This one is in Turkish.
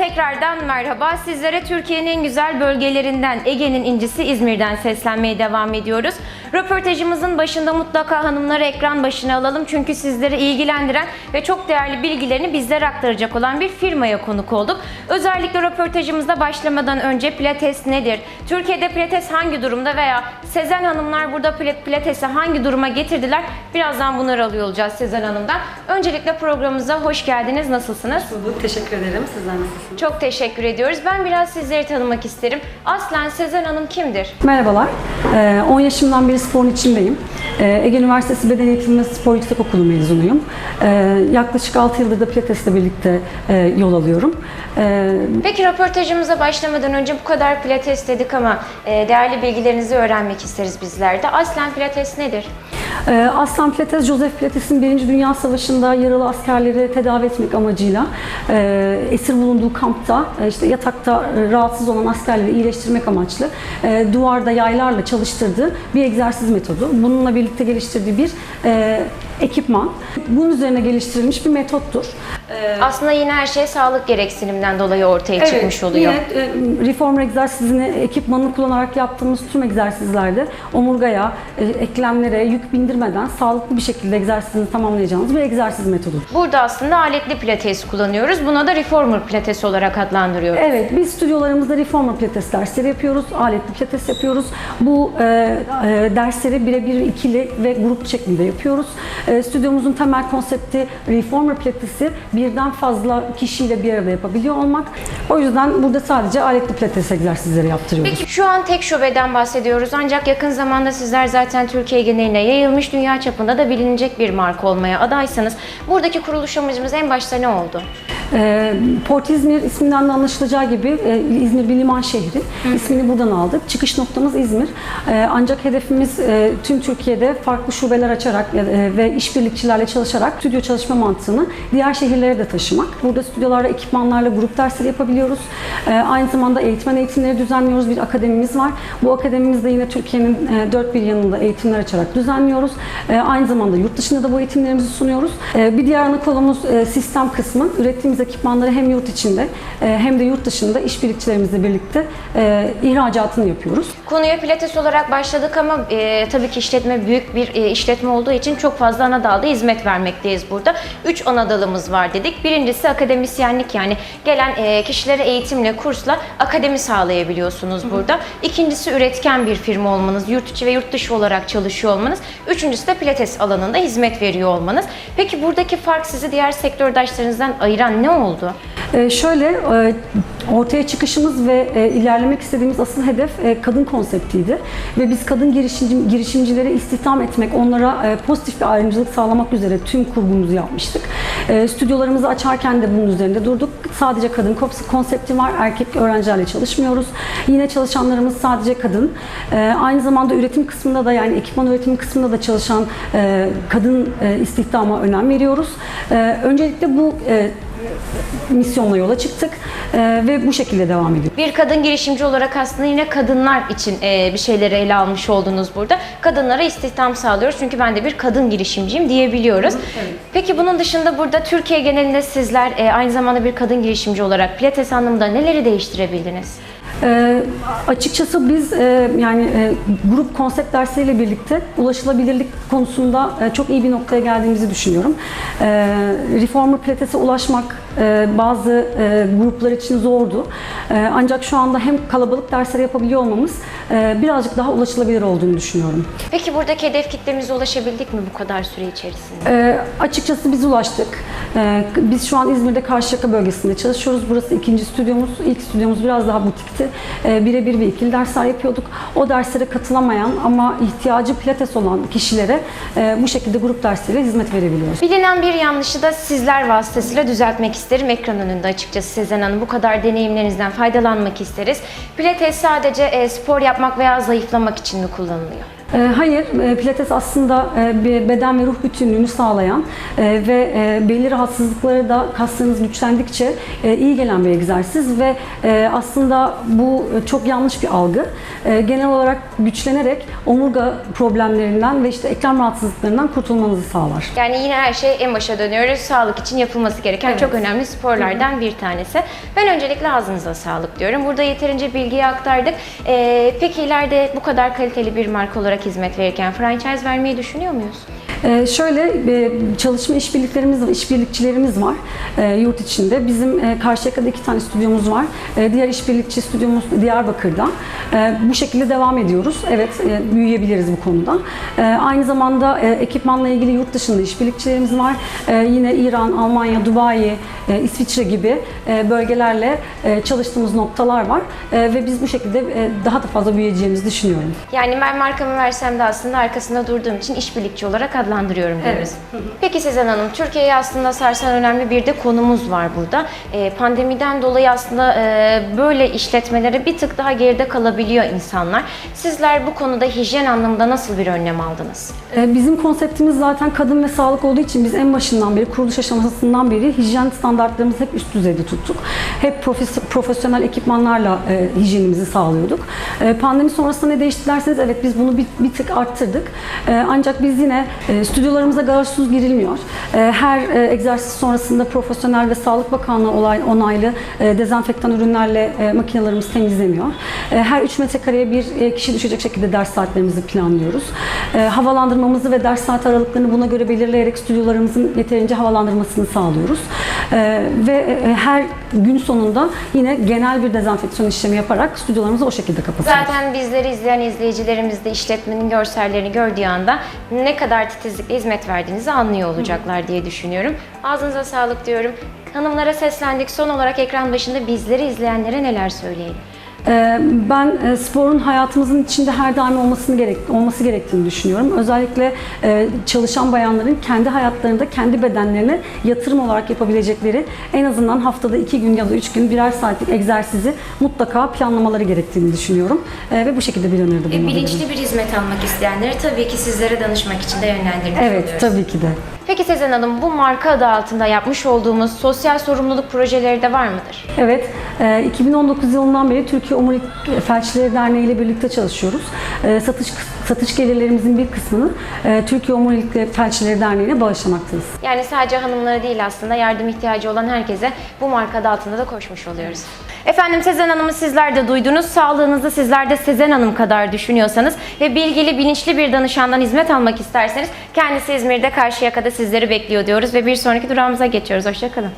tekrardan merhaba. Sizlere Türkiye'nin en güzel bölgelerinden, Ege'nin incisi İzmir'den seslenmeye devam ediyoruz. Röportajımızın başında mutlaka hanımları ekran başına alalım. Çünkü sizleri ilgilendiren ve çok değerli bilgilerini bizlere aktaracak olan bir firmaya konuk olduk. Özellikle röportajımıza başlamadan önce pilates nedir? Türkiye'de pilates hangi durumda veya Sezen Hanımlar burada pilatesi hangi duruma getirdiler? Birazdan bunları alıyor olacağız Sezen Hanım'dan. Öncelikle programımıza hoş geldiniz. Nasılsınız? Hoş bulduk. Teşekkür ederim. Sizler nasılsınız? Çok teşekkür ediyoruz. Ben biraz sizleri tanımak isterim. Aslen Sezen Hanım kimdir? Merhabalar. 10 yaşımdan beri sporun içindeyim. Ege Üniversitesi Beden Eğitimi ve Spor Yüksekokulu mezunuyum. Yaklaşık 6 yıldır da pilatesle birlikte yol alıyorum. Peki röportajımıza başlamadan önce bu kadar pilates dedik ama değerli bilgilerinizi öğrenmek isteriz bizler de. Aslen pilates nedir? Aslen Pilates, Joseph Pilates'in 1. Dünya Savaşı'nda yaralı askerleri tedavi etmek amacıyla esir bulunduğu kampta işte yatakta rahatsız olan askerleri iyileştirmek amaçlı duvarda yaylarla çalıştırdığı bir egzersiz metodu. Bununla birlikte geliştirdiği bir ekipman. Bunun üzerine geliştirilmiş bir metottur. Aslında yine her şey sağlık gereksinimden dolayı ortaya çıkmış oluyor. Yine reformer egzersizini ekipmanını kullanarak yaptığımız tüm egzersizlerde omurgaya, eklemlere yük bindirmeden sağlıklı bir şekilde egzersizini tamamlayacağımız bir egzersiz metodudur. Burada aslında aletli pilates kullanıyoruz. Buna da reformer pilates olarak adlandırıyoruz. Evet, biz stüdyolarımızda reformer pilates dersleri yapıyoruz, aletli pilates yapıyoruz. Bu dersleri birebir ikili ve grup şeklinde yapıyoruz. Stüdyomuzun temel konsepti reformer pilatesi birden fazla kişiyle bir arada yapabiliyor olmak. O yüzden burada sadece aletli pilates egzersizleri yaptırıyoruz. Peki şu an tek şubeden bahsediyoruz ancak yakın zamanda sizler zaten Türkiye geneline yayılmış, dünya çapında da bilinecek bir marka olmaya adaysanız buradaki kuruluş amacımız en başta ne oldu? Port İzmir isminden de anlaşılacağı gibi İzmir bir liman şehri. İsmini buradan aldık. Çıkış noktamız İzmir. Ancak hedefimiz tüm Türkiye'de farklı şubeler açarak ve işbirlikçilerle çalışarak stüdyo çalışma mantığını diğer şehirlere de taşımak. Burada stüdyolarda ekipmanlarla grup dersleri yapabiliyoruz. Aynı zamanda eğitmen eğitimleri düzenliyoruz. Bir akademimiz var. Bu akademimizde yine Türkiye'nin dört bir yanında eğitimler açarak düzenliyoruz. Aynı zamanda yurt dışında da bu eğitimlerimizi sunuyoruz. Bir diğer ana kolumuz sistem kısmı. Ürettiğimiz ekipmanları hem yurt içinde hem de yurt dışında işbirlikçilerimizle birlikte ihracatını yapıyoruz. Konuya pilates olarak başladık ama tabii ki işletme büyük bir işletme olduğu için çok fazla ana dalda hizmet vermekteyiz burada. 3 ana dalımız var dedik. Birincisi akademisyenlik, yani gelen kişilere eğitimle, kursla akademi sağlayabiliyorsunuz burada. İkincisi üretken bir firma olmanız, yurt içi ve yurt dışı olarak çalışıyor olmanız. Üçüncüsü de pilates alanında hizmet veriyor olmanız. Peki buradaki fark sizi diğer sektördaşlarınızdan ayıran ne oldu? Ortaya çıkışımız ve ilerlemek istediğimiz asıl hedef kadın konseptiydi. Ve biz kadın girişimcileri istihdam etmek, onlara pozitif bir ayrımcılık sağlamak üzere tüm kurgumuzu yapmıştık. Stüdyolarımızı açarken de bunun üzerinde durduk. Sadece kadın konsepti var, erkek öğrencilerle çalışmıyoruz. Yine çalışanlarımız sadece kadın. Aynı zamanda üretim kısmında da, yani ekipman üretimi kısmında da çalışan kadın istihdama önem veriyoruz. Öncelikle bu misyonla yola çıktık ve bu şekilde devam ediyoruz. Bir kadın girişimci olarak aslında yine kadınlar için bir şeyleri ele almış oldunuz burada. Kadınlara istihdam sağlıyoruz çünkü ben de bir kadın girişimciyim diyebiliyoruz. Evet. Peki bunun dışında burada Türkiye genelinde sizler aynı zamanda bir kadın girişimci olarak pilates anlamında neleri değiştirebildiniz? Açıkçası biz grup konsept dersleriyle birlikte ulaşılabilirlik konusunda çok iyi bir noktaya geldiğimizi düşünüyorum. Reformer Pilates'e ulaşmak bazı gruplar için zordu. Ancak şu anda hem kalabalık dersleri yapabiliyor olmamız birazcık daha ulaşılabilir olduğunu düşünüyorum. Peki buradaki hedef kitlemize ulaşabildik mi bu kadar süre içerisinde? Açıkçası biz ulaştık. Biz şu an İzmir'de Karşıyaka bölgesinde çalışıyoruz. Burası ikinci stüdyomuz. İlk stüdyomuz biraz daha butikti. Birebir ve ikili dersler yapıyorduk. O derslere katılamayan ama ihtiyacı pilates olan kişilere bu şekilde grup dersleriyle hizmet verebiliyoruz. Bilinen bir yanlışı da sizler vasıtasıyla düzeltmek isterim. Ekran önünde açıkçası Sezen Hanım, bu kadar deneyimlerinizden faydalanmak isteriz. Pilates sadece spor yapmak veya zayıflamak için mi kullanılıyor? Hayır, Pilates aslında bir beden ve ruh bütünlüğünü sağlayan ve belli rahatsızlıkları da kaslarınız güçlendikçe iyi gelen bir egzersiz ve aslında bu çok yanlış bir algı. Genel olarak güçlenerek omurga problemlerinden ve işte eklem rahatsızlıklarından kurtulmanızı sağlar. Yani yine her şey en başa dönüyoruz. Sağlık için yapılması gereken çok önemli sporlardan bir tanesi. Ben öncelikle ağzınıza sağlık diyorum. Burada yeterince bilgiyi aktardık. Peki ileride bu kadar kaliteli bir marka olarak hizmet verirken franchise vermeyi düşünüyor muyuz? Şöyle çalışma işbirlikçilerimiz var yurt içinde. Bizim Karşıyaka'da 2 tane stüdyomuz var. Diğer işbirlikçi stüdyomuz Diyarbakır'da. Bu şekilde devam ediyoruz. Evet, büyüyebiliriz bu konuda. Aynı zamanda ekipmanla ilgili yurt dışında işbirlikçilerimiz var. Yine İran, Almanya, Dubai, İsviçre gibi bölgelerle çalıştığımız noktalar var. Ve biz bu şekilde daha da fazla büyüyeceğimizi düşünüyorum. Yani ben markamı versem de aslında arkasında durduğum için işbirlikçi olarak adlandırıyorum diyoruz. Evet. Peki Sezen Hanım, Türkiye'yi aslında sarsan önemli bir de konumuz var burada. Pandemiden dolayı aslında böyle işletmelere bir tık daha geride kalabiliyor insanlar. Sizler bu konuda hijyen anlamında nasıl bir önlem aldınız? Bizim konseptimiz zaten kadın ve sağlık olduğu için biz en başından beri, kuruluş aşamasından beri hijyen standartlarımızı hep üst düzeyde tuttuk. Hep profesyonel ekipmanlarla hijyenimizi sağlıyorduk. Pandemi sonrasında ne değişti derseniz evet biz bunu bir tık arttırdık. Ancak biz yine stüdyolarımıza garajsız girilmiyor. Her egzersiz sonrasında profesyonel ve Sağlık Bakanlığı onaylı dezenfektan ürünlerle makinelerimiz temizleniyor. Her 3 metrekareye bir kişi düşecek şekilde ders saatlerimizi planlıyoruz. Havalandırmamızı ve ders saat aralıklarını buna göre belirleyerek stüdyolarımızın yeterince havalandırmasını sağlıyoruz. Ve her gün sonunda yine genel bir dezenfeksiyon işlemi yaparak stüdyolarımızı o şekilde kapatıyoruz. Zaten bizleri izleyen izleyicilerimiz de işletmenin görsellerini gördüğü anda ne kadar titizlikle hizmet verdiğinizi anlıyor olacaklar diye düşünüyorum. Ağzınıza sağlık diyorum. Hanımlara seslendik. Son olarak ekran başında bizleri izleyenlere neler söyleyelim? Ben sporun hayatımızın içinde her daim olması gerektiğini düşünüyorum. Özellikle çalışan bayanların kendi hayatlarında, kendi bedenlerine yatırım olarak yapabilecekleri en azından haftada 2 gün ya da 3 gün birer saatlik egzersizi mutlaka planlamaları gerektiğini düşünüyorum. Ve bu şekilde bir öneride bulunabilirim. Bilinçli bir hizmet almak isteyenleri tabii ki sizlere danışmak için de yönlendirmiş oluyoruz. Evet, tabii ki de. Peki Sezen Hanım, bu marka adı altında yapmış olduğumuz sosyal sorumluluk projeleri de var mıdır? Evet, 2019 yılından beri Türkiye Omurilik Felçlileri Derneği ile birlikte çalışıyoruz. Satış gelirlerimizin bir kısmını Türkiye Omurilik Felçlileri Derneği'ne bağışlamaktayız. Yani sadece hanımlara değil aslında yardım ihtiyacı olan herkese bu marka adı altında da koşmuş oluyoruz. Efendim Sezen Hanım'ı sizler de duydunuz. Sağlığınızı sizler de Sezen Hanım kadar düşünüyorsanız ve bilgili, bilinçli bir danışandan hizmet almak isterseniz kendisi İzmir'de Karşıyaka'da sizleri bekliyor diyoruz ve bir sonraki durağımıza geçiyoruz. Hoşça kalın.